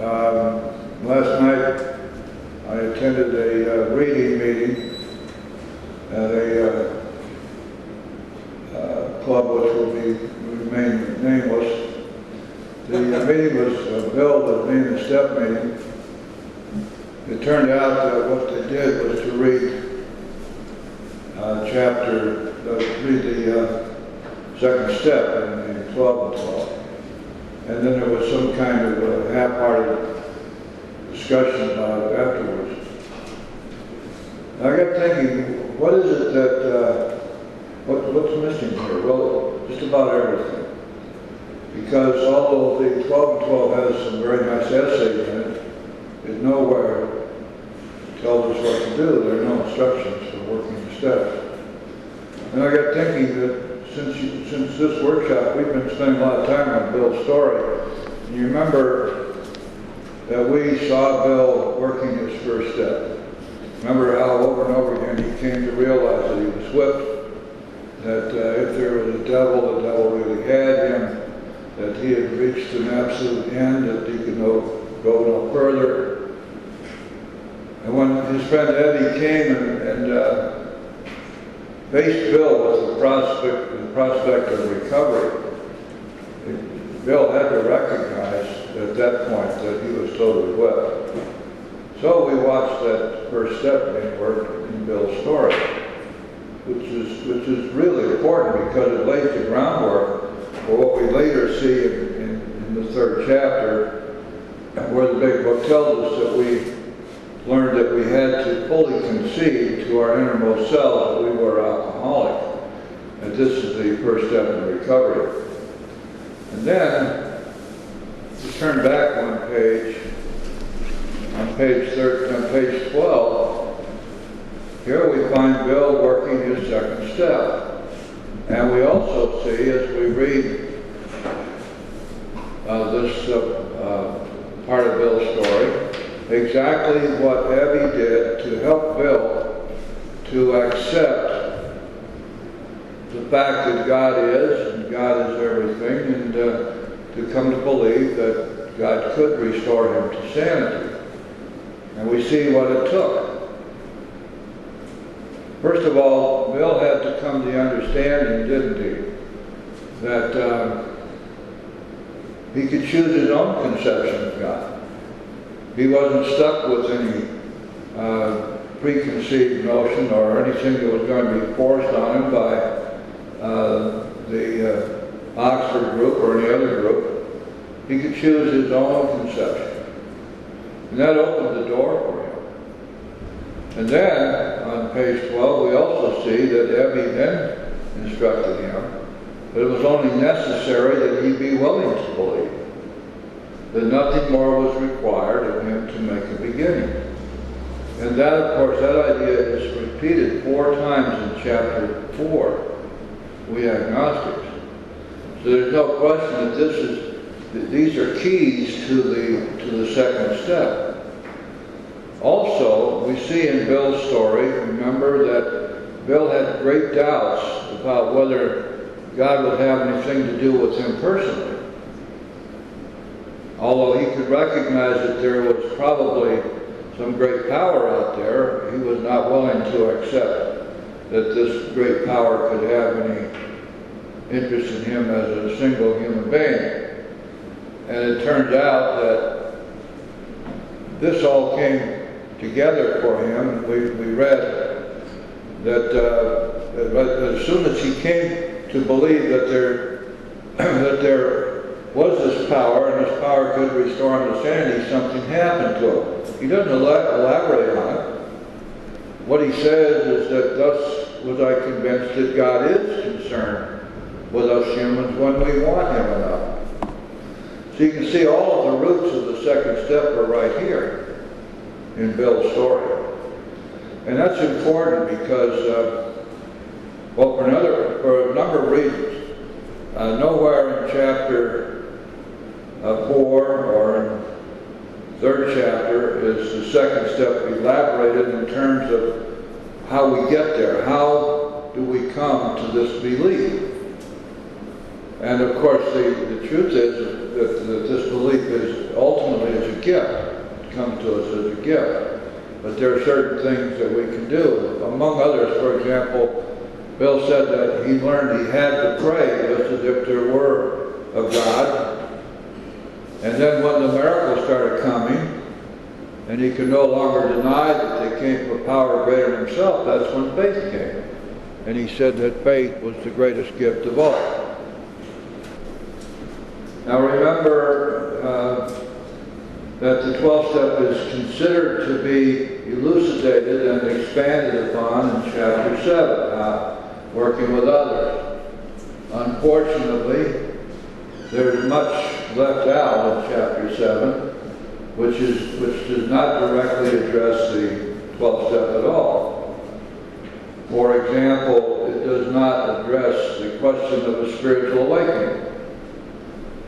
Last night I attended a reading meeting at a club which will remain nameless. The meeting was billed as being a step meeting. It turned out that what they did was to read the second step in 12 and 12. And then there was some kind of half-hearted discussion about it afterwards. I got thinking, what is it that, what's missing here? Well, just about everything. Because although the 12 and 12 has some very nice essays in it, it nowhere tells us what to do. There are no instructions for working the steps. And I got thinking that since this workshop, we've been spending a lot of time on Bills Stoty. And you remember that we saw Bill working his first step. Remember how over and over again he came to realize that he was whipped, that if there was a devil, the devil really had him, that he had reached an absolute end, that he could go no further. And when his friend Eddie came and faced Bill with the prospect of recovery, Bill had to recognize at that point that he was totally whipped. So we watched that first step being worked in Bill's story, which is really important because it lays the groundwork for what we later see in the third chapter, where the big book tells us that we learned that we had to fully concede to our innermost self that we were alcoholic. And this is the first step in recovery. And then, just turn back one page, on page 12, here we find Bill working his second step. And we also see, as we read this part of Bill's story, exactly what Abby did to help Bill to accept the fact that God is, and God is everything, and to come to believe that God could restore him to sanity. And we see what it took. First of all, Bill had to come to the understanding, didn't he, that he could choose his own conception of God. He wasn't stuck with any preconceived notion or anything that was going to be forced on him by the Oxford group or any other group. He could choose his own conception. And that opened the door for him. And then, on page 12, we also see that Abby then instructed him that it was only necessary that he be willing to believe, that nothing more was required of him to make a beginning. And that, of course, that idea is repeated 4 times in chapter 4, We Agnostics. So there's no question that these are keys to the second step. Also, we see in Bill's story, remember that Bill had great doubts about whether God would have anything to do with him personally. Although he could recognize that there was probably some great power out there, he was not willing to accept that this great power could have any interest in him as a single human being. And it turns out that this all came together for him. We read that as soon as he came to believe that there was this power, and this power could restore him to sanity, something happened to him. He doesn't elaborate on it. What he says is that thus was I convinced that God is concerned with us humans when we want him enough. So you can see all of the roots of the second step are right here in Bill's story. And that's important because, well, for a number of reasons. Nowhere in chapter 4 or in third chapter is the second step elaborated in terms of how we get there. How do we come to this belief? And of course, the truth is that this belief is ultimately is a gift. It comes to us as a gift. But there are certain things that we can do. Among others, for example, Bill said that he learned he had to pray just as if there were a God. And then when the miracles started coming, and he could no longer deny that they came from a power greater than himself, that's when faith came. And he said that faith was the greatest gift of all. Now remember that the 12th step is considered to be elucidated and expanded upon in chapter 7, working with others. Unfortunately, there's much left out in chapter 7, which does not directly address the 12th step at all. For example, it does not address the question of a spiritual awakening.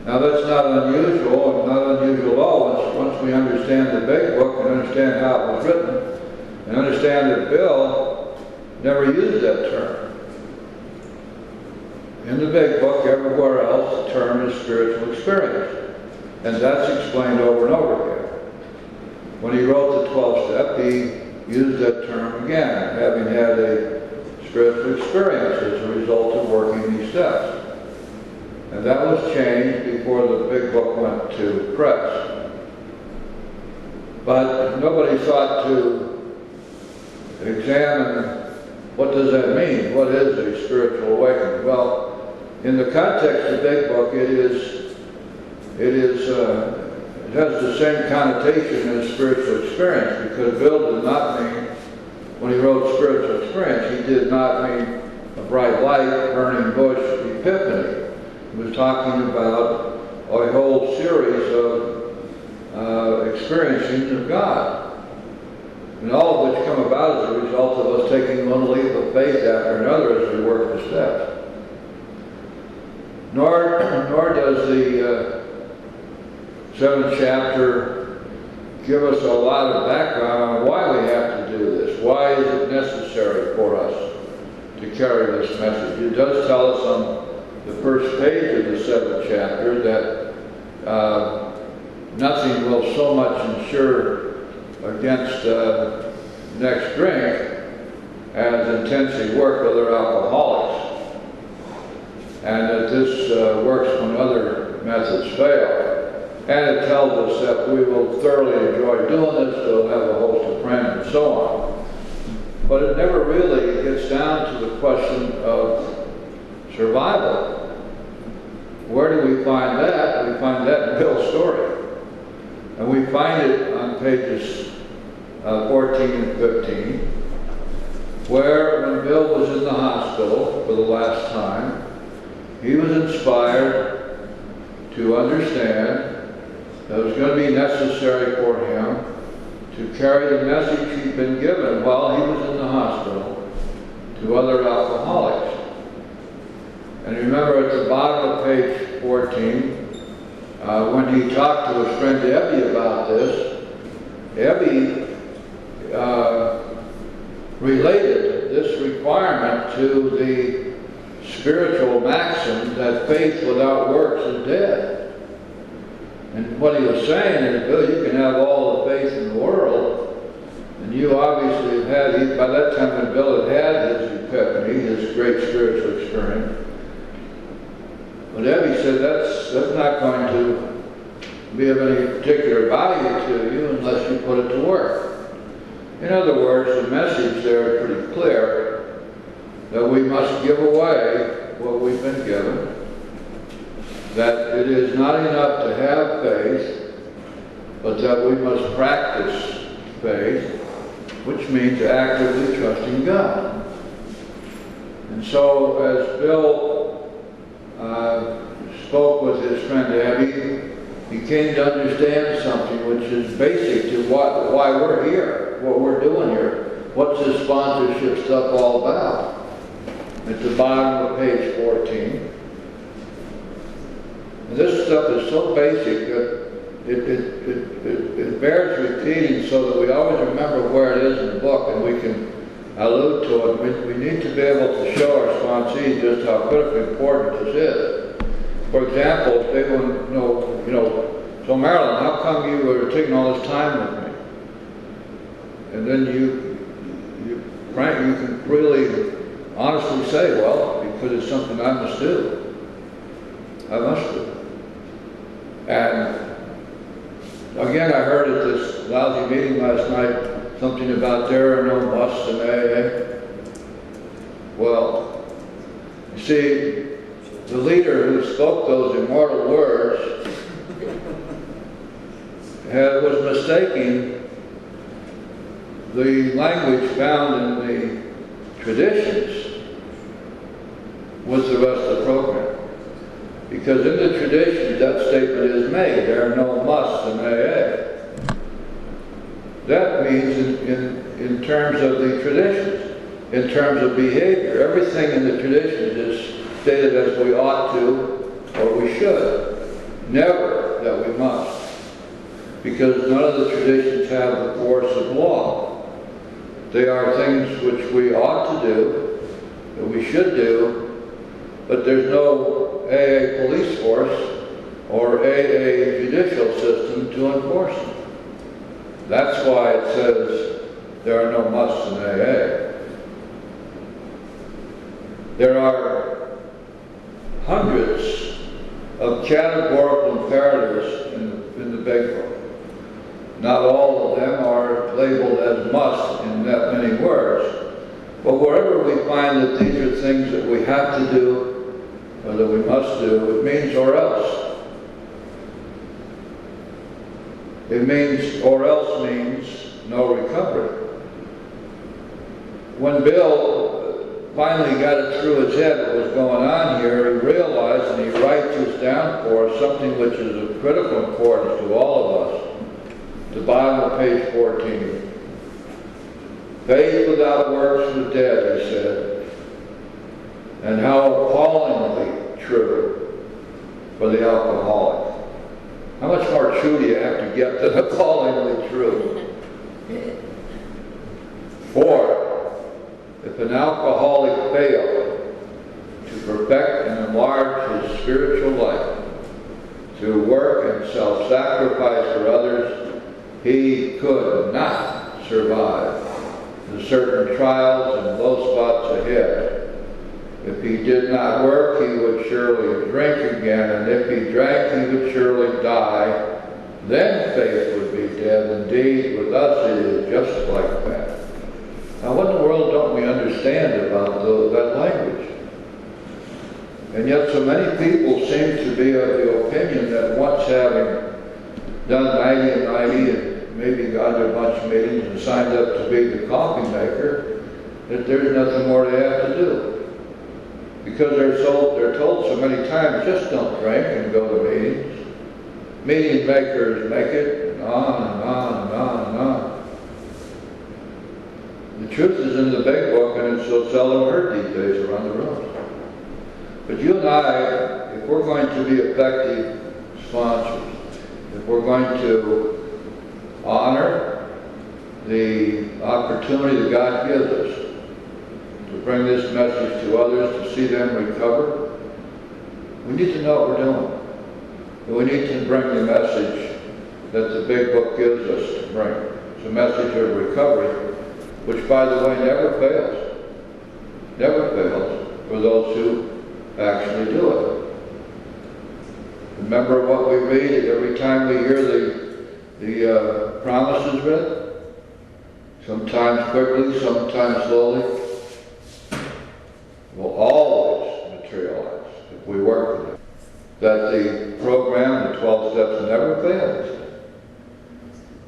Now that's not unusual, and not unusual at all once we understand the big book and understand how it was written, and understand that Bill never used that term. In the big book, everywhere else, the term is spiritual experience. And that's explained over and over again. When he wrote the 12th step, he used that term again, having had a spiritual experience as a result of working these steps. And that was changed before the big book went to press. But nobody thought to examine what does that mean? What is a spiritual awakening? Well, in the context of the big book, it has the same connotation as spiritual experience, because Bill did not mean, when he wrote spiritual experience, he did not mean a bright light, burning bush, epiphany. He was talking about a whole series of experiencing of God, and all of which come about as a result of us taking one leap of faith after another as we work the steps. Nor does the 7th chapter give us a lot of background on why we have to do this. Why is it necessary for us to carry this message? It does tell us on the first page of the 7th chapter that nothing will so much ensure against next drink as intensive work with other alcoholics, and that this works when other methods fail. And it tells us that we will thoroughly enjoy doing this, we'll have a host of friends and so on. But it never really gets down to the question of survival. Where do we find that? We find that in Bill's story. And we find it on pages 14 and 15, where when Bill was in the hospital for the last time, he was inspired to understand that it was going to be necessary for him to carry the message he'd been given while he was in the hospital to other alcoholics. And remember at the bottom of page 14, when he talked to his friend Ebby about this, Ebby related this requirement to the spiritual maxim that faith without works is dead. And what he was saying is, Bill, you can have all the faith in the world, and you obviously have had, by that time when Bill had his epiphany, his great spiritual experience, but Ebby said that's not going to be of any particular value to you unless you put it to work. In other words, the message there is pretty clear that we must give away what we've been given, that it is not enough to have faith, but that we must practice faith, which means actively trusting God. And so as Bill spoke with his friend Abby, he came to understand something which is basic to why we're here, what we're doing here. What's this sponsorship stuff all about? At the bottom of page 14. And this stuff is so basic that it bears repeating so that we always remember where it is in the book and we can allude to it. We need to be able to show our sponsees just how critically important this is. For example, if they want to know, so Marilyn, how come you were taking all this time with me? And then Frank, you can really honestly say, well, because it's something I must do. I must do. And again, I heard at this lousy meeting last night something about there are no musts in AA. Well, you see, the leader who spoke those immortal words was mistaking the language found in the traditions with the rest of the program. Because in the traditions that statement is made, there are no musts in AA. That means in terms of the traditions, in terms of behavior. Everything in the traditions is stated as we ought to or we should. Never that we must. Because none of the traditions have the force of law. They are things which we ought to do, that we should do, but there's no AA police force or AA judicial system to enforce them. That's why it says there are no musts in AA. There are hundreds of categorical imperatives in the Big Book. Not all of them are labeled as must in that many words. But wherever we find that these are things that we have to do, or that we must do, it means or else. It means or else means no recovery. When Bill finally got it through his head what was going on here, he realized, and he writes this down for us, something which is of critical importance to all of us. The bottom of page 14. Faith without works is dead, he said. And how appallingly true for the alcoholic. How much more true do you have to get than appallingly true? For if an alcoholic failed to perfect and enlarge his spiritual life through work and self-sacrifice for others, he could not survive the certain trials and low spots ahead. If he did not work, he would surely drink again, and if he drank, he would surely die. Then faith would be dead. Indeed, with us it is just like that. Now, what in the world don't we understand about that language? And yet so many people seem to be of the opinion that once having done 90 and 90 and maybe gone to a bunch of meetings and signed up to be the coffee maker, that there's nothing more they have to do. Because they're told so many times, just don't drink and go to meetings. Meeting makers make it, and on and on and on and on. The truth is in the Big Book, and it's so seldom heard these days around the room. But you and I, if we're going to be effective sponsors, if we're going to honor the opportunity that God gives us to bring this message to others, to see them recover, we need to know what we're doing. And we need to bring the message that the Big Book gives us to bring. It's a message of recovery, which, by the way, never fails. Never fails for those who actually do it. Remember what we read every time we hear the promises read? Sometimes quickly, sometimes slowly. Will always materialize if we work with it. That the program, the 12 steps, never fails.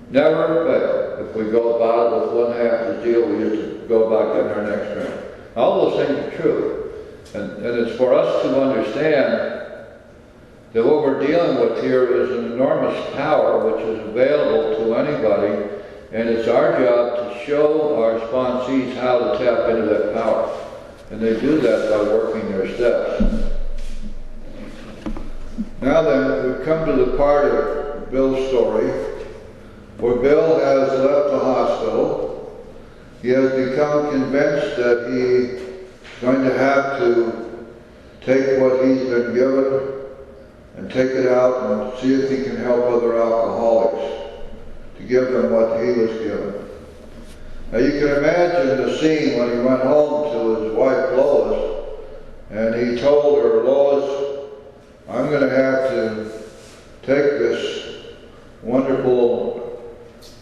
Never fail. If we go about it with one half the deal, we used to go about getting our next drink. All those things are true. And it's for us to understand that what we're dealing with here is an enormous power which is available to anybody, and it's our job to show our sponsees how to tap into that power. And they do that by working their steps. Now then, we've come to the part of Bill's story where Bill has left the hospital. He has become convinced that he's going to have to take what he's been given and take it out and see if he can help other alcoholics, to give them what he was given. Now you can imagine the scene when he went home to his wife Lois, and he told her, Lois, I'm going to have to take this wonderful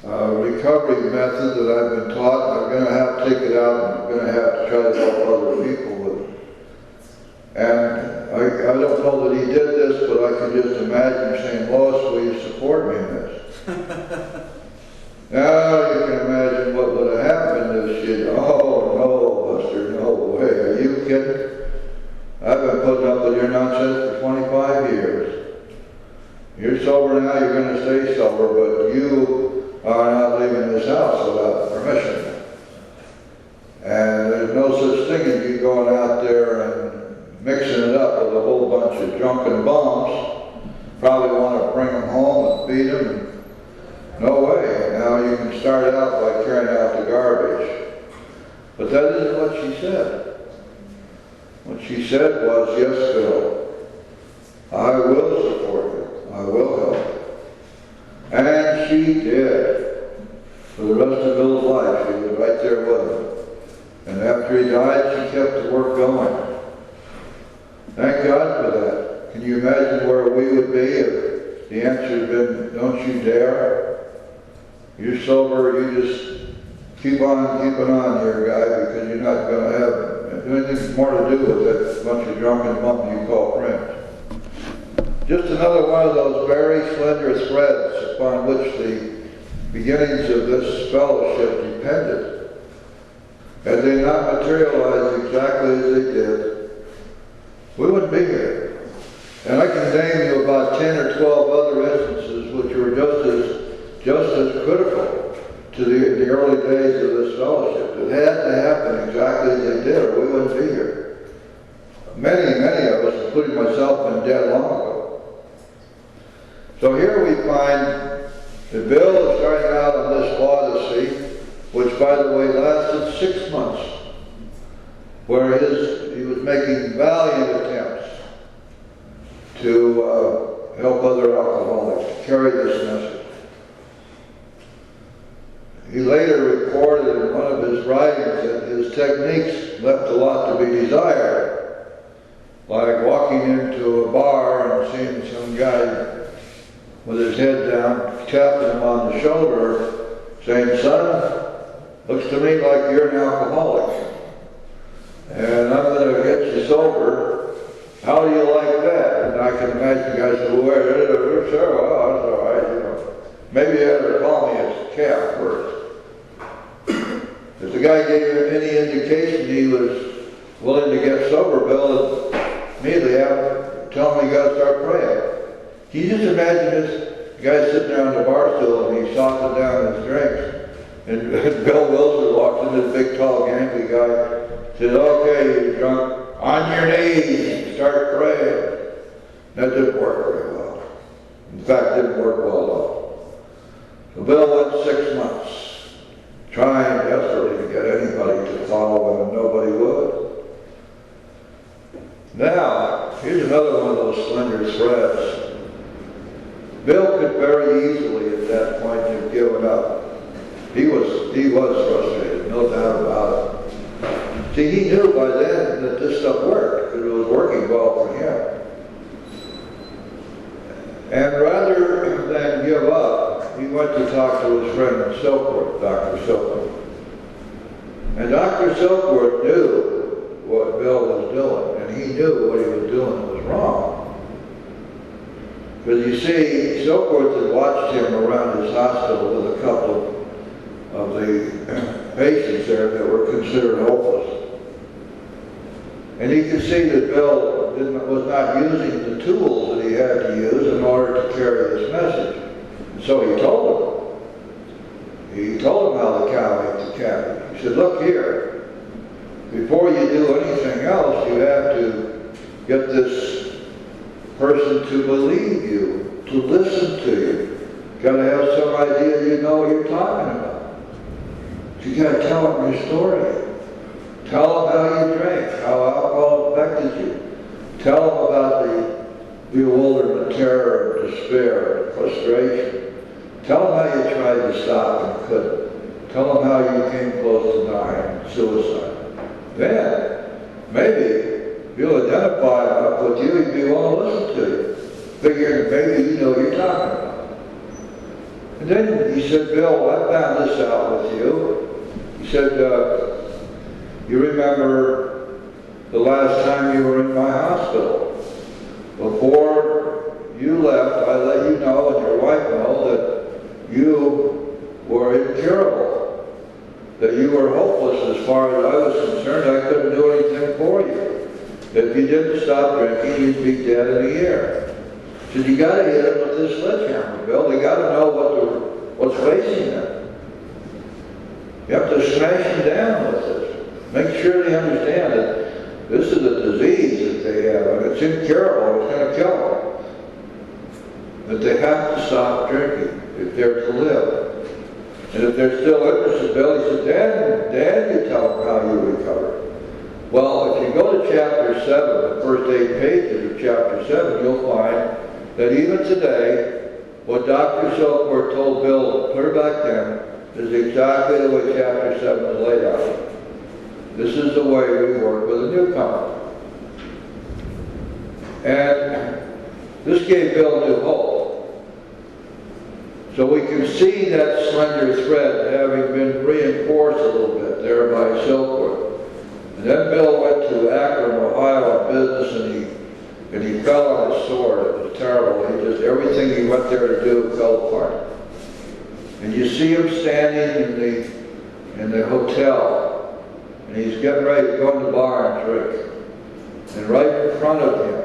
recovery method that I've been taught, and I'm going to have to take it out, and I'm going to have to try to help other people with it. And I don't know that he did this, but I can just imagine saying, Lois, will you support me in this? Now you can imagine what would have happened if she'd, oh no, Buster, no way, are you kidding? I've been putting up with your nonsense for 25 years. You're sober now, you're going to stay sober, but you are not leaving this house without permission. And there's no such thing as you going out there and mixing it up with a whole bunch of drunken bums. Probably want to bring them home and beat them. No way. Now you can start out by carrying out the garbage. But that isn't what she said. What she said was, yes, Bill, I will support you. I will help. And she did. For the rest of Bill's life, she was right there with him. And after he died, she kept the work going. Thank God for that. Can you imagine where we would be if the answer had been, don't you dare? You're sober, you just keep on keeping on here, guy, because you're not going to have anything more to do with that bunch of drunken bump you call friends. Just another one of those very slender threads upon which the beginnings of this fellowship depended. Had they not materialized exactly as they did, we wouldn't be here. And I can name you about 10 or 12 other instances which were just as critical to the early days of this fellowship. It had to happen exactly as they did, or we wouldn't be here. Many of us, including myself, been dead long ago. So here we find that Bill is starting out on this odyssey, which, by the way, lasted 6 months, where he was making valiant attempts to help other alcoholics, to carry this message. He later recorded in one of his writings that his techniques left a lot to be desired, like walking into a bar and seeing some guy with his head down, tapping him on the shoulder, saying, son, looks to me like you're an alcoholic, and I'm going to get you sober. How do you like that? And I can imagine guys say, well, sure, well, that's all right, you know. Maybe you ought to call me a calf first. If the guy gave him any indication he was willing to get sober, Bill would immediately tell him he got to start praying. Can you just imagine this guy sitting there on the bar stool and he softened down his drinks, and Bill Wilson walked in, this big, tall, gangly guy, said, okay, you're drunk, on your knees, start praying. That didn't work very well. In fact, it didn't work well at all. So Bill went 6 months trying desperately to get anybody to follow him, and nobody would. Now, here's another one of those slender threads. Bill could very easily at that point have given up. He was frustrated, no doubt about it. See, he knew by then that this stuff worked, because it was working well for him. And rather than give up, he went to talk to his friend Silkworth, Dr. Silkworth. And Dr. Silkworth knew what Bill was doing, and he knew what he was doing was wrong. Because you see, Silkworth had watched him around his hospital with a couple of the patients there that were considered hopeless. And he could see that Bill was not using the tools that he had to use in order to carry this message. And so he told him. He told him how the cow ate the cabbage. He said, look here, before you do anything else, you have to get this person to believe you, to listen to you. You've got to have some idea you know what you're talking about. So you got to tell them your story. Tell them how you drank, how alcohol affected you. Tell them about bewilderment, terror, despair, frustration. Tell them how you tried to stop and couldn't. Tell them how you came close to dying, suicide. Then, maybe, you'll identify with you, he'd be willing to listen to you. Figuring maybe you know what you're talking about. And then he said, Bill, I found this out with you. He said, you remember the last time you were in my hospital. Before you left, I let you know and your wife know that you were incurable, that you were hopeless as far as I was concerned. I couldn't do anything for you. That if you didn't stop drinking, you'd be dead in a year. He said, you got to hit them with this sledgehammer, Bill. They got to know what's facing them. You have to smash them down with this. Make sure they understand that this is a disease that they have, and it's incurable. It's going to kill them. That they have to stop drinking if they're to live. And if they're still interested, Bill, he said, then you tell them how you recover. Well, if you go to chapter 7, the first 8 pages of chapter 7, you'll find that even today, what Dr. Silkworth told Bill clear back then is exactly the way chapter 7 is laid out. This is the way we work with a newcomer. And this gave Bill new hope. So we can see that slender thread having been reinforced a little bit there by Silkworth. And then Bill went to Akron, Ohio on business, and he fell on his sword. It was terrible. Everything he went there to do fell apart. And you see him standing in the hotel, and he's getting ready to go in the bar and drink. And right in front of him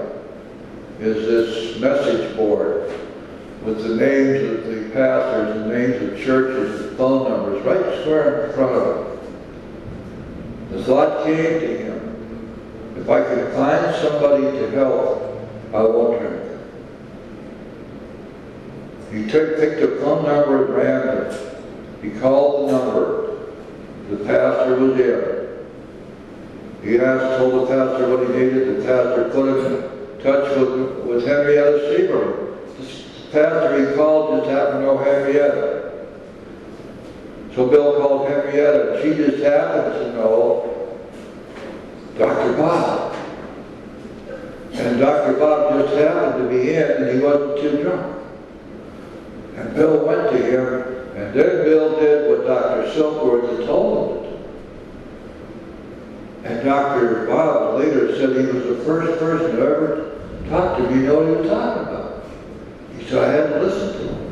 is this message board with the names of the pastors, the names of churches, and phone numbers, right square in front of him. The thought came to him, if I can find somebody to help, I won't drink. He picked a phone number at random. He called the number. The pastor was in. He told the pastor what he needed. The pastor put him in touch with Henrietta Seaborn. The pastor he called just happened to know Henrietta. So Bill called Henrietta, and she just happened to know Dr. Bob. And Dr. Bob just happened to be in, and he wasn't too drunk. And Bill went to him, and then Bill did what Dr. Silkworth had told him to do. And Dr. Bob later said he was the first person who ever talked to me, you know what he was talking about. He said, I had to listen to him.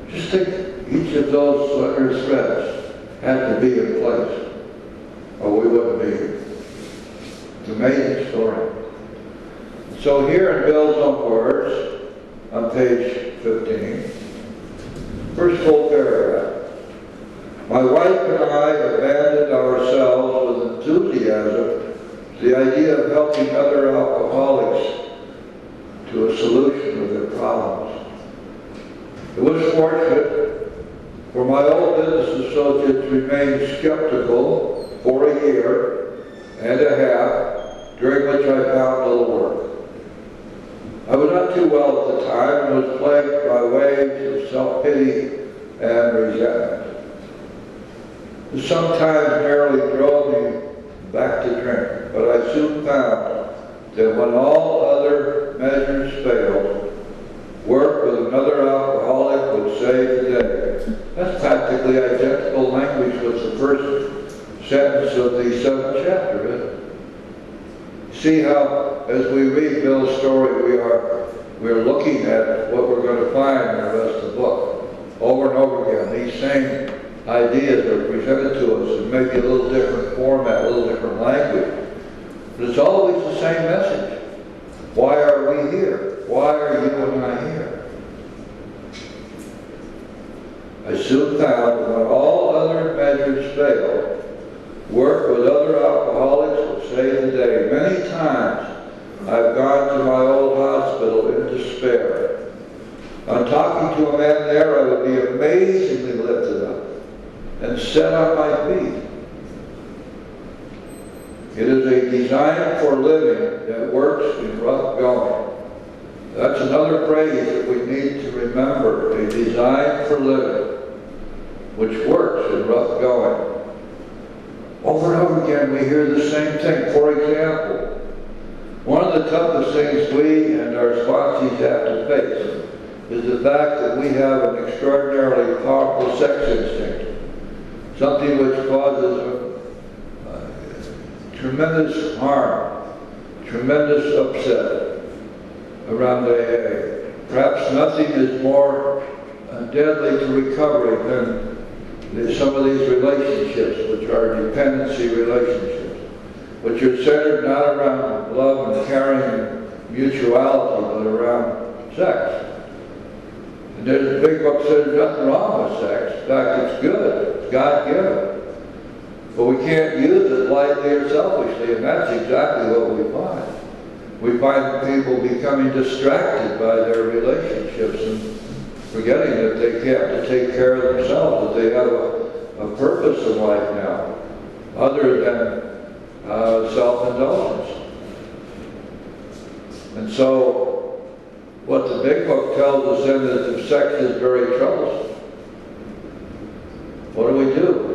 Just think, each of those slender threads had to be in place, or we wouldn't be here. It's an amazing story. So here in Bill's own words, on page 15, first full paragraph. My wife and I abandoned ourselves with enthusiasm to the idea of helping other alcoholics to a solution of their problems. It was fortunate for my old business associates remained skeptical for a year and a half, during which I found little work. I was not too well at the time and was plagued by waves of self-pity and resentment. It sometimes nearly drove me back to drink, but I soon found that when all other measures failed, work with another alcoholic would save the day. That's practically identical language with the first sentence of the 7th chapter, isn't it? See how, as we read Bill's story, we are looking at what we're going to find in the rest of the book. Over and over again, these same ideas are presented to us in maybe a little different format, a little different language. But it's always the same message. Why are we here? Why are you and I here? I soon found that when all other measures failed, work with other alcoholics would save the day. Many times I've gone to my old hospital in despair. On talking to a man there, I would be amazingly lifted up and set on my feet. It is a design for living that works in rough going. That's another phrase that we need to remember, a design for living, which works in rough going. Over and over again, we hear the same thing. For example, one of the toughest things we and our sponsees have to face is the fact that we have an extraordinarily powerful sex instinct, something which causes tremendous harm, tremendous upset around AA. Perhaps nothing is more deadly to recovery than some of these relationships, which are dependency relationships, which are centered not around love and caring and mutuality, but around sex. And there's a big book that says there's nothing wrong with sex. In fact, it's good. It's God-given. But we can't use it lightly or selfishly, and that's exactly what we find. We find people becoming distracted by their relationships and forgetting that they have to take care of themselves, that they have a purpose in life now, other than self-indulgence. And so, what the big book tells us then is that sex is very troublesome. What do?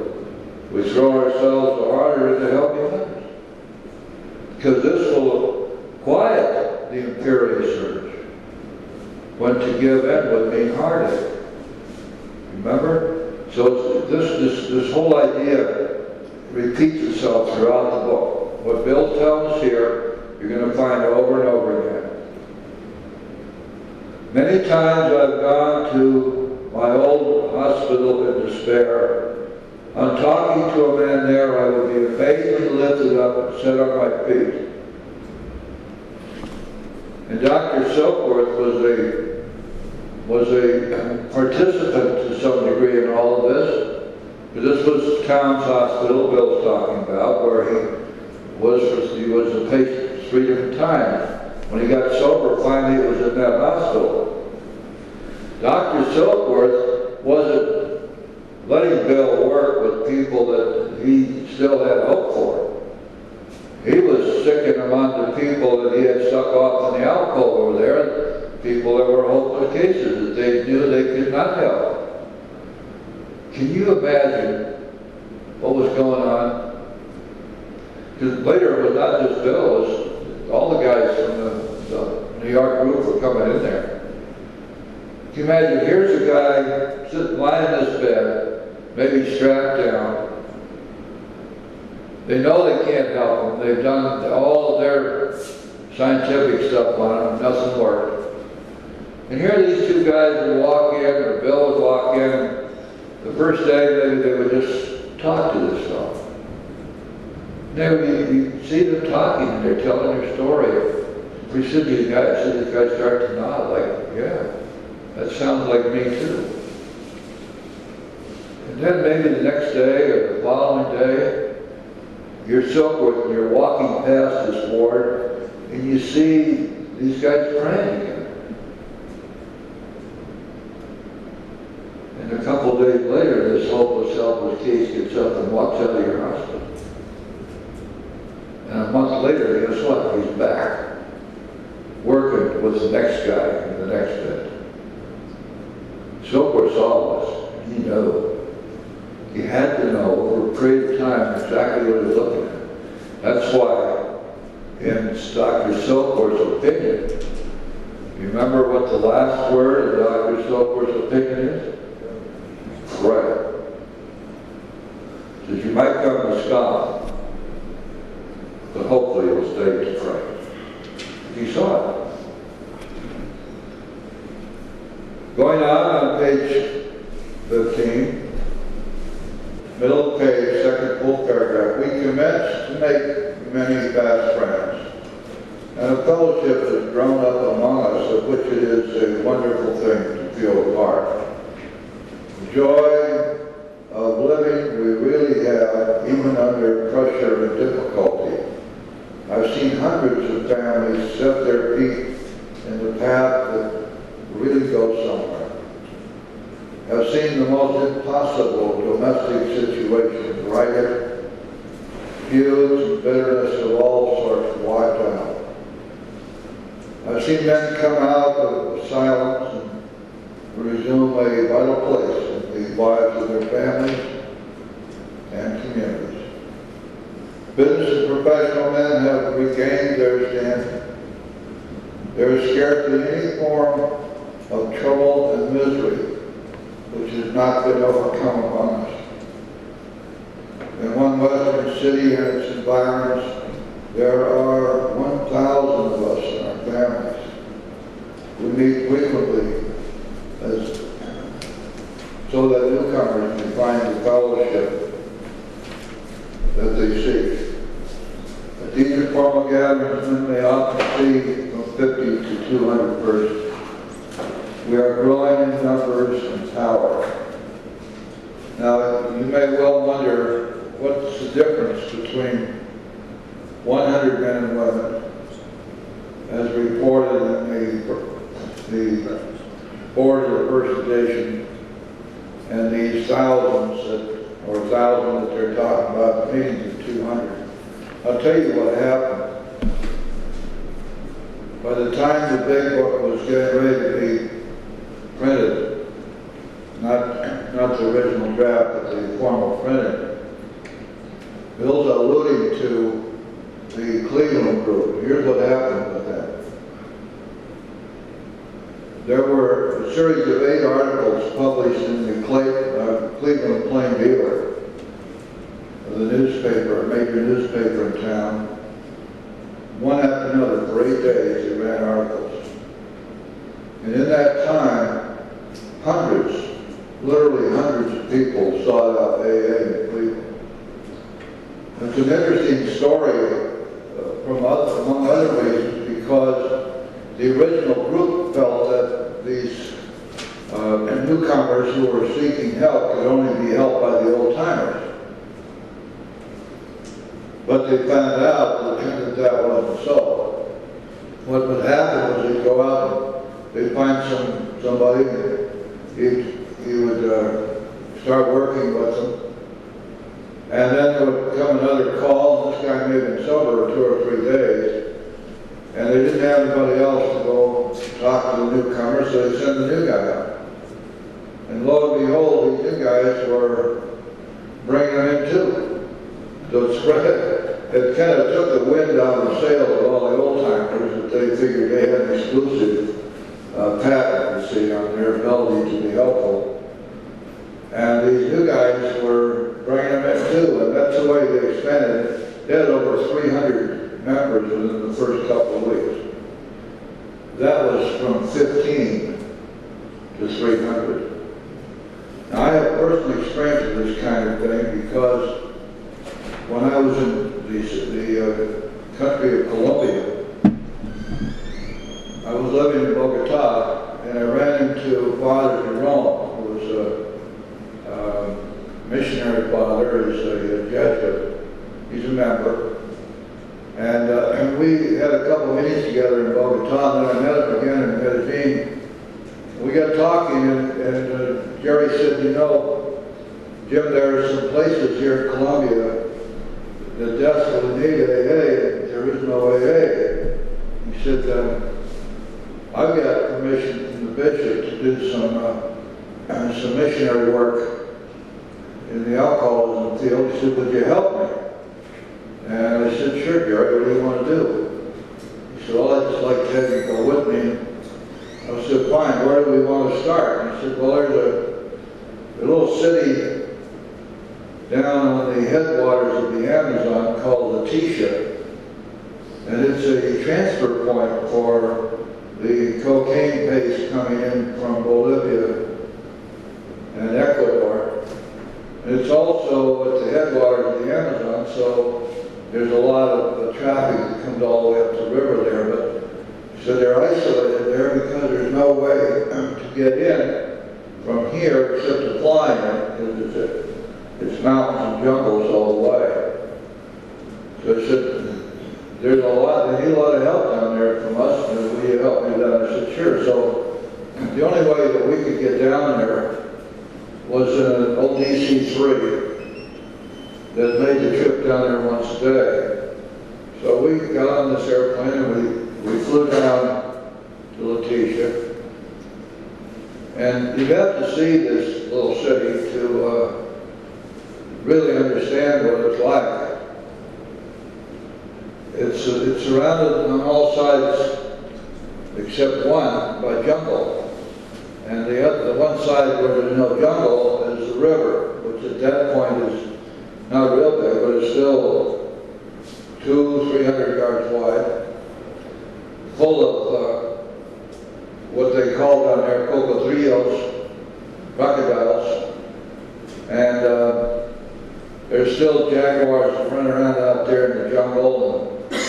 We throw ourselves harder into helping others. Because this will quiet the imperious urge. When to give in would mean heartache. Remember? So this whole idea repeats itself throughout the book. What Bill tells us here, you're going to find over and over again. Many times I've gone to my old hospital in despair. On talking to a man there, I would be amazingly lifted up and set on my feet. And Dr. Silkworth was a participant to some degree in all of this. This was Towns Hospital Bill's talking about, where he was a patient 3 different times. When he got sober, finally it was in that hospital. Dr. Silkworth wasn't letting Bill work with people that he still had hope for. He was sicking them onto people that he had stuck off in the alcove over there, people that were hopeless cases that they knew they could not help. Can you imagine what was going on? Because later it was not just Bill, it was all the guys from the New York group were coming in there. Can you imagine, here's a guy sitting, lying in his bed, maybe strapped down. They know they can't help him. They've done all of their scientific stuff on him, nothing worked. And here these two guys would walk in, or Bill would walk in. The first day they would just talk to this fellow. You see them talking, and they're telling their story. Pretty soon these guys start to nod, like, yeah, that sounds like me too. And then maybe the next day or the following day, you're Silkworth and you're walking past this ward and you see these guys praying again. And a couple of days later, this hopeless, helpless case gets up and walks out of your hospital. And a month later, guess what? He's back, working with the next guy in the next bed. Silkworth saw this. He knew. He had to know over a period of time exactly what he was looking at. That's why, in Dr. Silkworth's opinion, you remember what the last word of Dr. Silkworth's opinion is? Pray. He says, you might come to scoff, but hopefully you'll stay to pray. He saw it. Going on page 15, middle page, second full paragraph, we commenced to make many fast friends, and a fellowship has grown up among us, of which it is a wonderful thing to feel a part. The joy of living we really have, even under pressure and difficulty. I've seen hundreds of families set their feet in the path that really goes somewhere. I've seen the most impossible domestic situations righted, feuds and bitterness of all sorts wiped out. I've seen men come out of silence and resume a vital place in the lives of their families and communities. Business and professional men have regained their standing. There is scarcely any form of trouble and misery which has not been overcome among us. In one western city and its environs, there are 1,000 of us in our families. We meet frequently so that newcomers can find the fellowship that they seek. At these informal gatherings, men may often see from 50 to 200 persons. We are growing in numbers and power. Now, you may well wonder, what's the difference between 100 men and women, as reported in the board of the First Edition, and these thousands that they're talking about, meetings of 200. I'll tell you what happened. By the time the big book was getting ready to be printed, not the original draft, but the formal printing, Bill's alluding to the Cleveland group. Here's what happened with that. There were a series of 8 articles published in the Cleveland Plain Dealer, the newspaper, a major newspaper in town. One after another, for 8 days, they ran articles. And in that time, hundreds, literally hundreds of people sought out AA in Cleveland. It's an interesting story among other reasons, because the original group felt that these newcomers who were seeking help could only be helped by the old-timers. But they found out that wasn't so. What would happen was they'd go out and they'd find somebody, and he would start working with them. And then there would come another call, and this guy may have been sober 2 or 3 days, and they didn't have anybody else to go talk to the newcomers, so they sent the new guy out. And lo and behold, these new guys were bringing them in too. So it kind of took the wind out of the sails of all the old-timers, that they figured they had an exclusive patent, you see, on their ability to be helpful. And these new guys were bringing them in too, and that's the way they expanded. They had over 300 members within the first couple of weeks. That was from 15 to 300. Now, I have personal experience with this kind of thing because when I was in the country of Colombia, I was living in Bogota, and I ran into Father Jerome, who was a missionary father. He's a Jesuit. He's a member. And we had a couple of meetings together in Bogota, and then I met him again in Medellin. We got talking, and Jerry said, you know, Jim, there are some places here in Colombia that desperately need AA, and there is no AA. He said, I've got permission from the bishop to do some missionary work in the alcoholism field. He said, would you help me? And I said, sure, Jerry, what do you want to do? He said, well, I'd just like to have you go with me. I said, fine, where do we want to start? And he said, well, there's a little city down on the headwaters of the Amazon called Leticia. And it's a transfer point for the cocaine paste coming in from Bolivia and Ecuador. And it's also at the headwaters of the Amazon, so there's a lot of traffic that comes all the way up the river there. But so they're isolated there because there's no way to get in from here except to fly in, because it's mountains and jungles all the way. So I said, they need a lot of help down there from us, and will you help me down? I said, sure. So the only way that we could get down there was in an old DC-3 that made the trip down there once a day. So we got on this airplane and we flew down And you have to see this little city to really understand what it's like. It's surrounded on all sides, except one, by jungle. And the one side where there's no jungle is the river, which at that point is not real big, but it's still 200-300 yards wide, full of what they call down there cocodrilos, crocodiles, and there's still jaguars running around out there in the jungle, and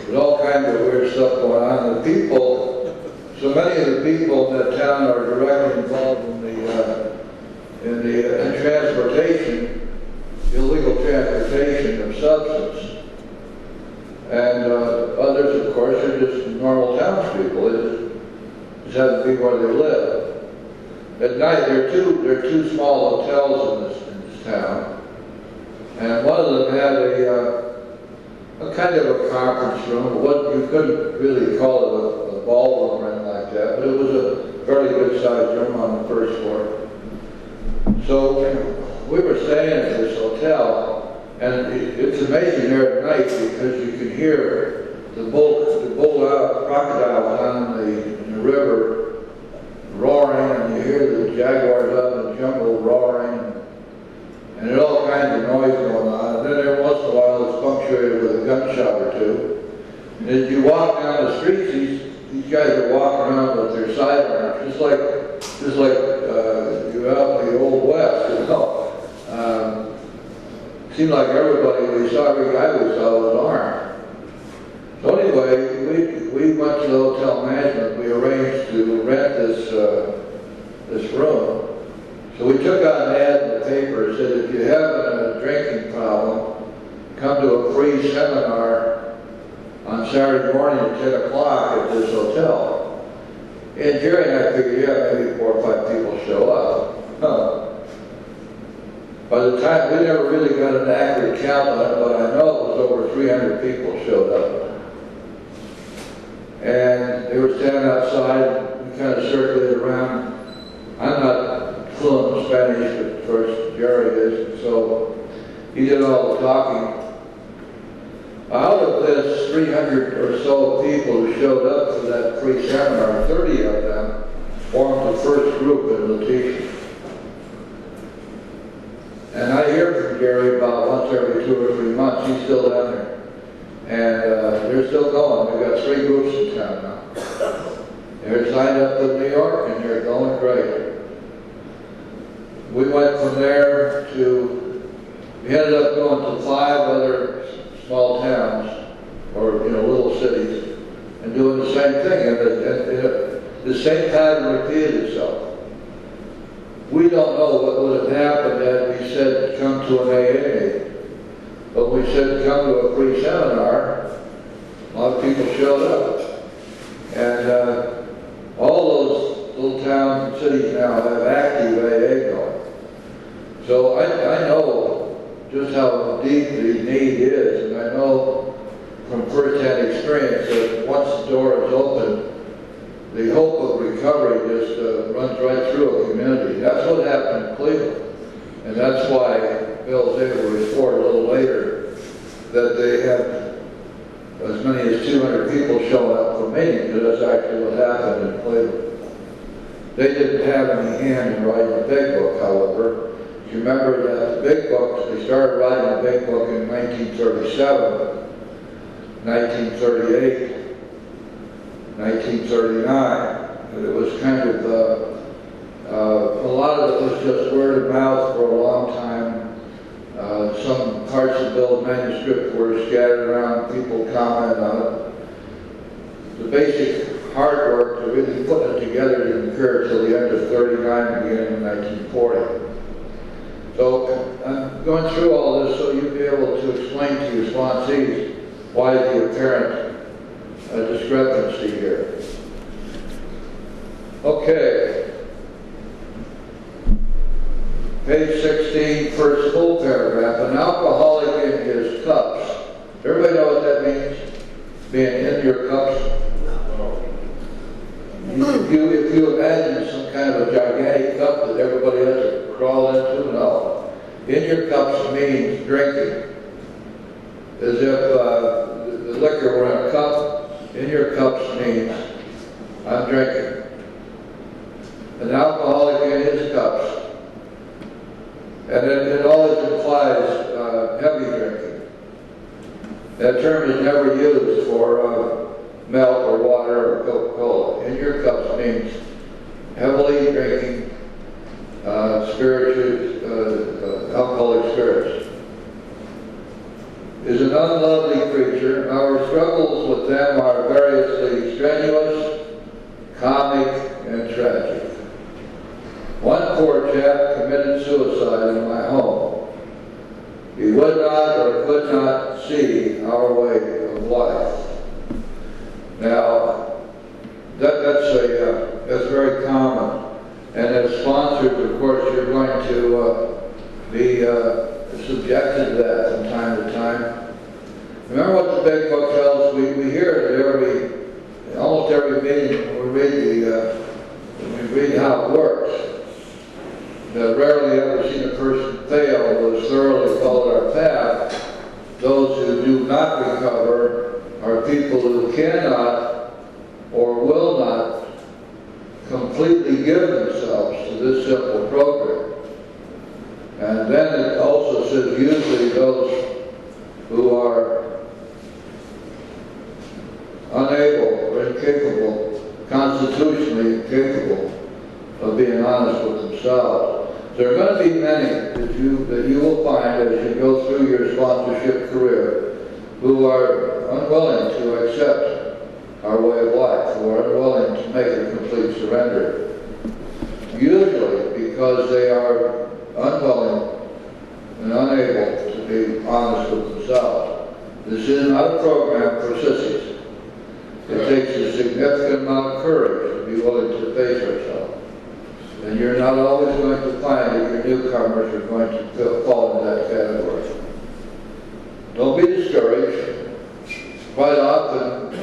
there's all kinds of weird stuff going on. The people, so many of the people in that town are directly involved in the transportation, illegal transportation of substance. And others, of course, are just normal townspeople. They just have to be where they live. At night, there are two small hotels in this town, and one of them had a kind of a conference room. What you couldn't really call it a ballroom or anything like that, but it was a fairly good-sized room on the first floor. So we were staying at this hotel, and it's amazing there at night because you can hear the bull crocodiles in the river roaring, and you hear the jaguars out in the jungle roaring, and there's all kinds of noise going on. And then every once in a while it's punctuated with a gunshot or two. And as you walk down the streets, these guys are walking around with their sidearms, just like you're out in the Old West, you know. Seemed like every guy we saw was armed. So anyway, we went to the hotel management. We arranged to rent this room. So we took out an ad in the paper that said, if you have a drinking problem, come to a free seminar on Saturday morning at 10 o'clock at this hotel. And Jerry and I figured, yeah, maybe 4 or 5 people show up. By the time, we never really got an accurate count on it, but I know it was over 300 people showed up. And they were standing outside, we kind of circulated around. I'm not fluent in Spanish, but of course Jerry is, so he did all the talking. Out of this 300 or so people who showed up for that free seminar, 30 of them formed the first group in Letitia. And I hear from Jerry about once every 2 or 3 months. He's still down there. And they're still going. We've got 3 groups in town now. They're signed up with New York, and they're going great. We went from there we ended up going to 5 other small towns, or little cities, and doing the same thing. And the same pattern repeated itself. We don't know what would have happened had we said come to an AA meeting. But we said come to a free seminar, a lot of people showed up. And all those little towns and cities now have active AA going. So I know just how deep the need is, and I know from first-hand experience that once the door is open, the hope of recovery just runs right through a community. That's what happened in Cleveland. And that's why Bill was able to report a little later that they had as many as 200 people showing up for meetings, because that's actually what happened in Cleveland. They didn't have any hand in writing the big book, however. You remember that the big book, they started writing the big book in 1937, 1938, 1939, and it was kind of, a lot of it was just word of mouth for a long time. Some parts of Bill's manuscript were scattered around, people commented on it. The basic hard work to really put it together didn't occur until the end of 39, beginning of 1940. So I'm going through all this so you'll be able to explain to your sponsees why the apparent discrepancy here. Okay. Page 16, first full paragraph. An alcoholic in his cups. Everybody know what that means? Being in your cups? If you imagine some kind of a gigantic to know. In your cups means drinking. As if the liquor were in a cup. In your cups means I'm drinking. An alcoholic in his cups. And it always implies heavy drinking. That term is never used for milk or water or Coca-Cola. In your cups means heavily drinking alcoholic spirits. Is an unlovely creature. Our struggles with them are variously strenuous, comic, and tragic. One poor chap committed suicide in my home. He would not or could not see our way of life. Now, that's very common. And as sponsors, of course, you're going to be subjected to that from time to time. Remember what the big book tells us? We hear it almost every meeting when we read how it works. That rarely ever seen a person fail who has thoroughly followed our path. Those who do not recover are people who cannot or will not completely give themselves to this simple program. And then it also says usually those who are unable or incapable, constitutionally incapable of being honest with themselves. There are going to be many that you will find as you go through your sponsorship career who are unwilling to accept our way of life, who are unwilling to make a complete surrender. Usually because they are unwilling and unable to be honest with themselves. This is not a program for sissies. It takes a significant amount of courage to be willing to face ourselves. And you're not always going to find that your newcomers are going to fall into that category. Don't be discouraged. Quite often,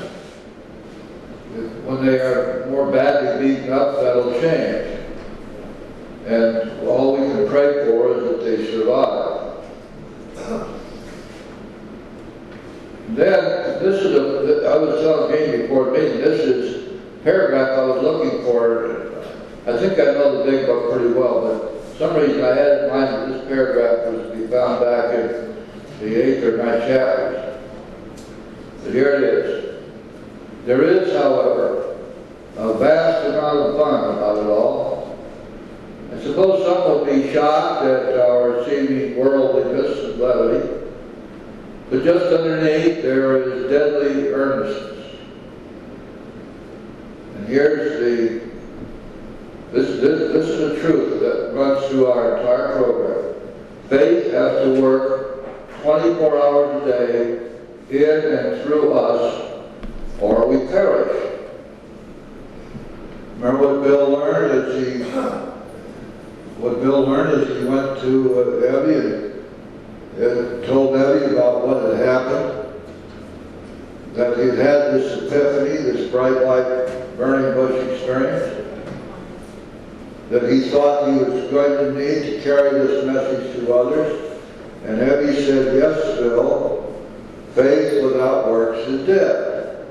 when they are more badly beaten up, that'll change. And all we can pray for is that they survive. Then, I was telling Amy before the meeting, this is a paragraph I was looking for. I think I know the big book pretty well, but for some reason I had in mind that this paragraph was to be found back in the 8th or 9th chapters. But here it is. There is, however, a vast amount of fun about it all. I suppose some would be shocked at our seeming worldliness and levity, but just underneath there is deadly earnestness. And here's this is the truth that runs through our entire program. Faith has to work 24 hours a day in and through us, or we perish. Remember what Bill learned as he went to Evie and told Evie about what had happened, that he'd had this epiphany, this bright light burning bush experience, that he thought he was going to need to carry this message to others. And Evie said, yes, Bill, faith without works is dead.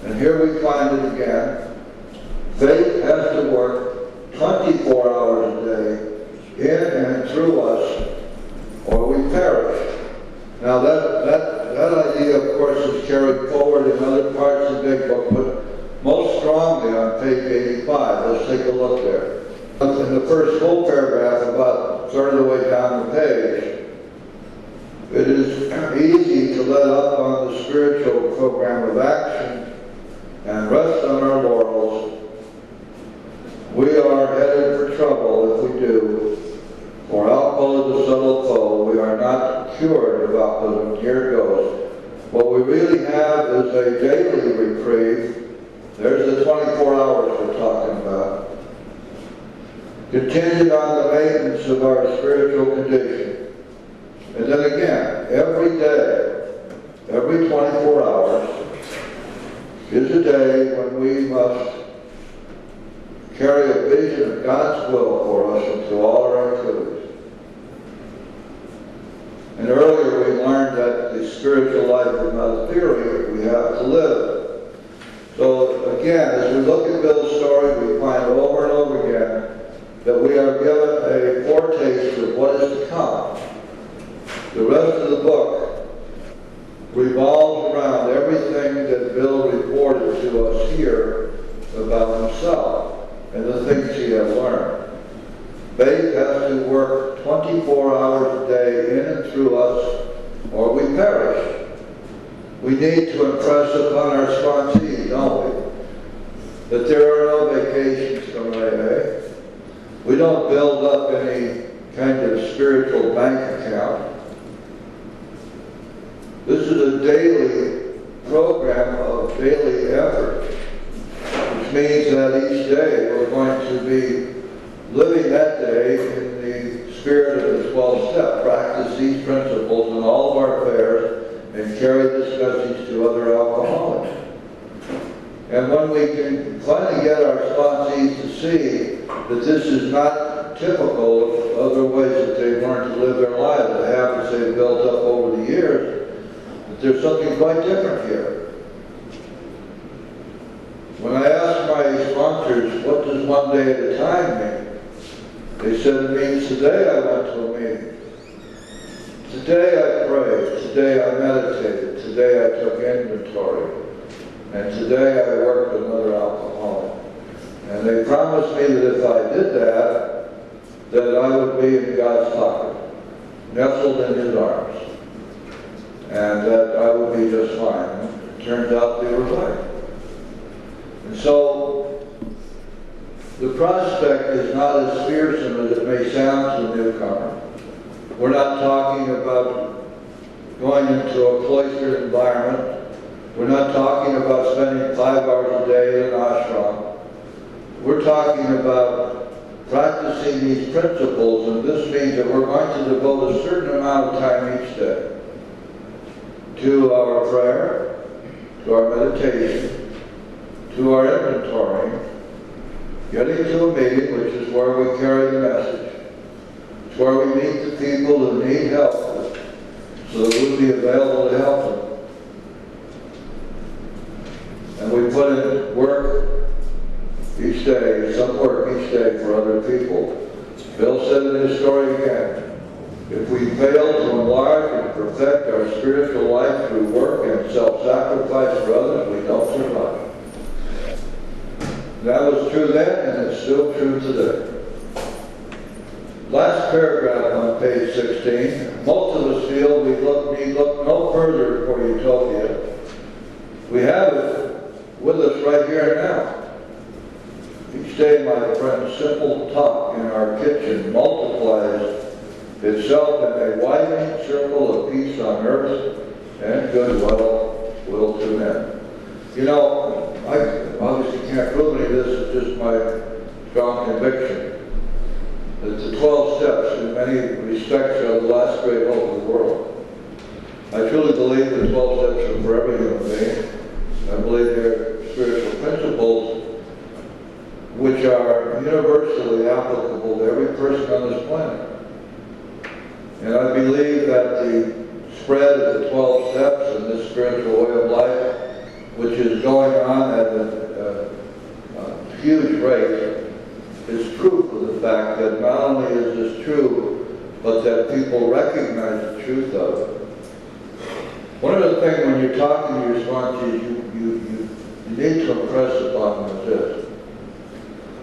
And here we find it again. Faith has to work 24 hours a day in and through us, or we perish. Now that idea, of course, is carried forward in other parts of the big book, but most strongly on page 85. Let's take a look there. In the first full paragraph, about a third of the way down the page, it is easy to let up on the spiritual program of action and rest on our laurels. We are headed for trouble if we do. For alcohol is a subtle foe. We are not cured of alcoholism. Here it goes. What we really have is a daily reprieve. There's the 24 hours we're talking about. Contingent on the maintenance of our spiritual condition. And then again, every day, every 24 hours is a day when we must carry a vision of God's will for us into all our activities. And earlier we learned that the spiritual life is not a theory, we have to live. So again, as we look at Bill's story, we find over and over again that we are given a foretaste of what is to come. The rest of the book revolves around everything that Bill reported to us here about himself and the things he had learned. Faith has to work 24 hours a day in and through us, or we perish. We need to impress upon our sponsees, don't we, that there are no vacations from AA. We don't build up any kind of spiritual bank account. This is a daily program of daily effort, which means that each day we're going to be living that day in the spirit of the 12 step, practice these principles in all of our affairs, and carry this message to other alcoholics. And when we can finally get our sponsees to see that this is not typical of other ways that they've learned to live their lives, the habits they've built up over the years, that there's something quite different here. When I asked my sponsors, what does one day at a time mean? They said it means today I went to a meeting. Today I prayed. Today I meditated. Today I took inventory. And today I worked with another alcoholic. And they promised me that if I did that, that I would be in God's pocket, nestled in His arms, and that I would be just fine. It turned out they were right. And so, the prospect is not as fearsome as it may sound to a newcomer. We're not talking about going into a cloistered environment. We're not talking about spending 5 hours a day in an ashram. We're talking about practicing these principles, and this means that we're going to devote a certain amount of time each day to our prayer, to our meditation, to our inventorying, getting to a meeting, which is where we carry the message. It's where we meet the people who need help, so that we'll be available to help them. And we put in work each day, some work each day for other people. Bill said in his story again, if we fail to enlarge and perfect our spiritual life through work and self-sacrifice for others, we don't survive. That was true then, and it's still true today. Last paragraph on page 16. Most of us feel we need look no further for utopia. We have it with us right here and now. Each day, my friend, simple talk in our kitchen multiplies itself in a widening circle of peace on earth and goodwill to men. You know, I obviously can't prove any of this, it's just my strong conviction that the 12 steps in many respects are the last great hope of the world. I truly believe the 12 steps are for every human being. I believe they're spiritual principles which are universally applicable to every person on this planet. And I believe that the spread of the 12 steps and this spiritual way of life, which is going on at a huge rate, is proof of the fact that not only is this true, but that people recognize the truth of it. One of the things when you're talking to your sponsees, you need to impress upon them is this.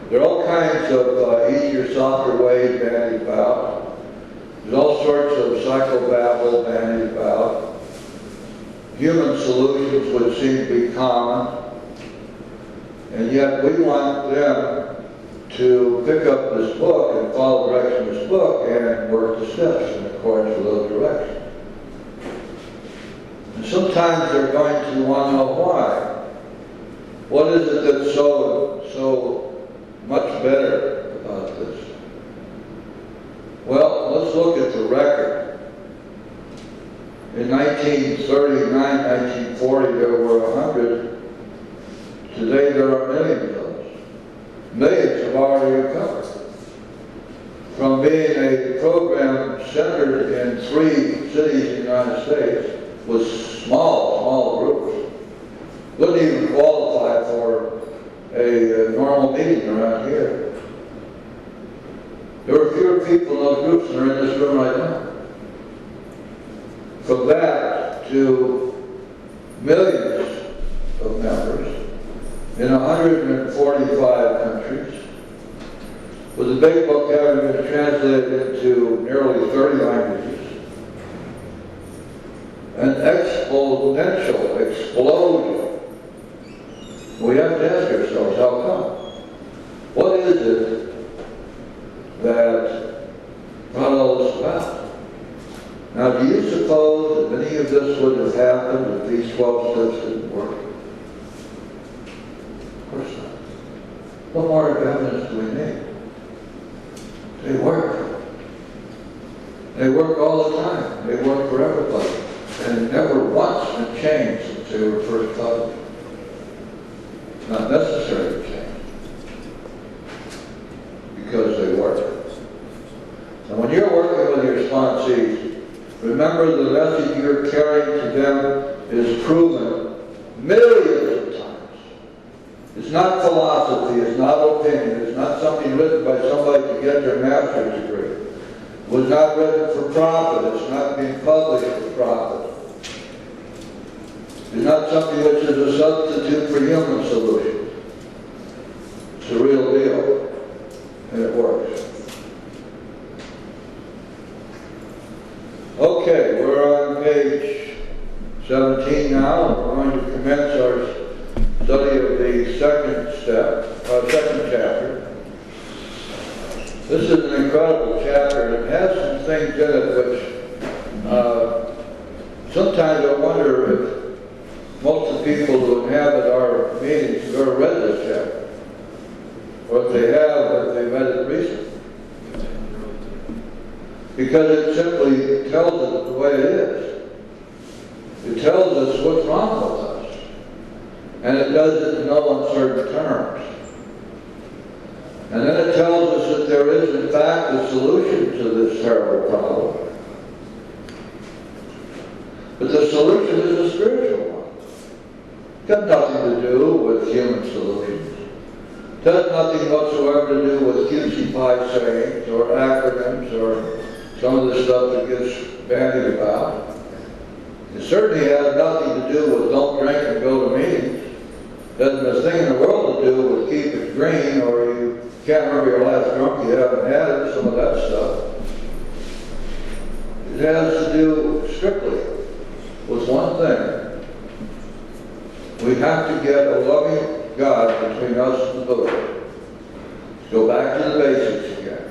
There are all kinds of easier, softer ways bandied about. There's all sorts of psychobabble bandied about. Human solutions would seem to be common. And yet we want them to pick up this book and follow the direction of this book and work the steps in accordance with those directions. And sometimes they're going to want to know why. What is it that's so much better about this? Well, let's look at the record. In 1939, 1940, there were 100. Today there are millions of us. Millions of already recovered. From being a program centered in 3 cities in the United States with small groups, wouldn't even qualify for a normal meeting around here. There were fewer people in those groups than are in this room right now. From that to millions of members in 145 countries, with the big book having been translated into nearly 30 languages. An exponential explosion. We have to ask ourselves, how come? What is it that brought all this about? Now, do you suppose that any of this would have happened if these 12 steps didn't work? Of course not. What more evidence do we need? They work. They work all the time. They work for everybody. And never once been changed since they were first taught. Not necessary to change. Because they work. And when you're working with your sponsees, remember the message you're carrying to them is proven millions of times. It's not philosophy, it's not opinion, it's not something written by somebody to get their master's degree. It was not written for profit, it's not being published for profit. It's not something which is a substitute for human solutions. It's the real deal, and it works. Okay, we're on page 17 now, and we're going to commence our study of the second chapter. This is an incredible chapter, and it has some things in it which sometimes I wonder if most of the people who inhabit our meetings have ever read this chapter, or if they have, if they read it recently. Because it simply tells it the way it is. It tells us what's wrong with us. And it does it in no uncertain terms. And then it tells us that there is, in fact, a solution to this terrible problem. But the solution is a spiritual one. It's got nothing to do with human solutions. It has nothing whatsoever to do with cutesy pie sayings or acronyms or some of the stuff that gets bandied about. It certainly has nothing to do with don't drink and go to meetings. Doesn't have a thing in the world to do with keep it green, or you can't remember your last drunk, you haven't had it, some of that stuff. It has to do strictly with one thing. We have to get a loving God between us and the Buddha. Go back to the basics again.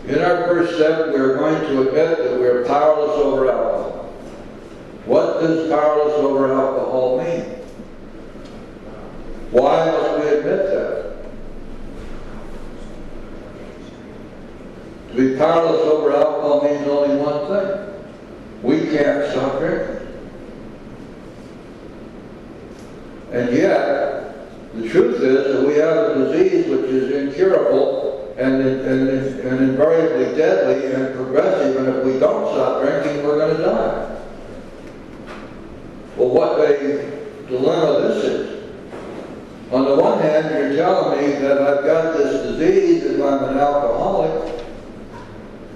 In our first step, we are going to admit that we are powerless over alcohol. What does powerless over alcohol mean? Why must we admit that? To be powerless over alcohol means only one thing. We can't stop drinking. And yet, the truth is that we have a disease which is incurable and invariably deadly and progressive, and if we don't stop drinking, we're going to die. Well, what a dilemma this is. On the one hand, you're telling me that I've got this disease and I'm an alcoholic,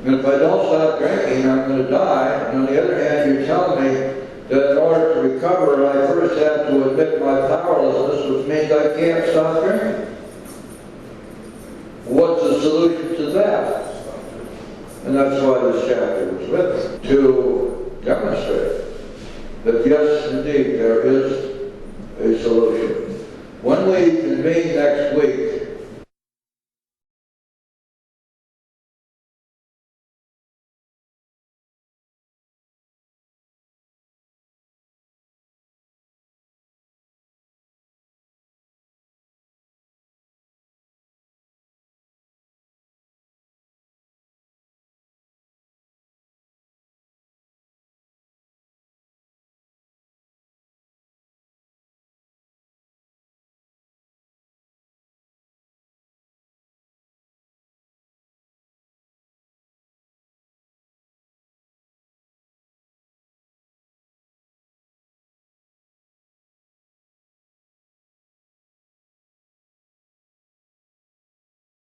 and if I don't stop drinking, I'm going to die. And on the other hand, you're telling me that in order to recover, I first have to admit my powerlessness, which means I can't stop drinking. What's the solution to that? And that's why this chapter was written, to demonstrate that yes, indeed, there is a solution. When we convene next week,